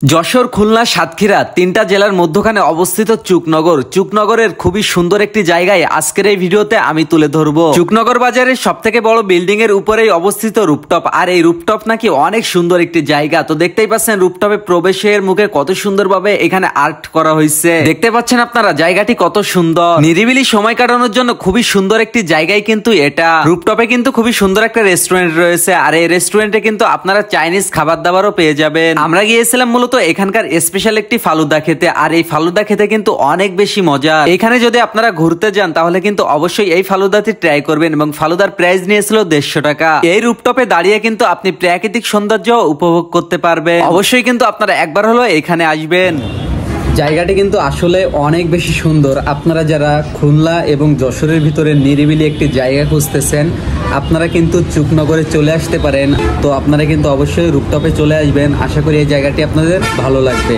যশোর, খুলনা, সাতক্ষীরা তিনটা জেলার মধ্যখানে অবস্থিত চুকনগর। চুকনগরের খুবই সুন্দর একটি জায়গায় আজকের এই ভিডিওতে আমি তুলে ধরবো। চুকনগর বাজারের সব থেকে বড় বিল্ডিং এর উপরেই অবস্থিত রুপটপ, আর এই রুপটপ নাকি অনেক সুন্দর একটি জায়গা। তো দেখতেই পাচ্ছেন রুপটপে প্রবেশের মুখে কত সুন্দরভাবে এখানে আর্ট করা হয়েছে। দেখতে পাচ্ছেন আপনারা জায়গাটি কত সুন্দর, নিরিবিলি সময় কাটানোর জন্য খুবই সুন্দর একটি জায়গায় কিন্তু এটা। রুপটপে কিন্তু খুবই সুন্দর একটা রেস্টুরেন্ট রয়েছে, আর এই রেস্টুরেন্টে কিন্তু আপনারা চাইনিজ খাবার দাবারও পেয়ে যাবেন। আমরা গিয়েছিলাম মূলত এখানকার স্পেশাল একটি ফালুদা খেতে, আর এই ফালুদা খেতে কিন্তু অনেক বেশি মজা। এখানে যদি আপনারা ঘুরতে যান তাহলে কিন্তু অবশ্যই এই ফালুদাটি ট্রাই করবেন, এবং ফালুদার প্রাইস নিয়েছিল 150 টাকা। এই রুপটপে দাঁড়িয়ে কিন্তু আপনি প্রাকৃতিক সৌন্দর্য উপভোগ করতে পারবেন। অবশ্যই কিন্তু আপনারা একবার হলো এখানে আসবেন। জায়গাটি কিন্তু আসলে অনেক বেশি সুন্দর। আপনারা যারা খুলনা এবং যশোরের ভিতরে নিরিবিলি একটি জায়গা খুঁজতেছেন, আপনারা কিন্তু চুকনগরে চলে আসতে পারেন। তো আপনারা কিন্তু অবশ্যই রুপটপে চলে আসবেন। আশা করি এই জায়গাটি আপনাদের ভালো লাগবে।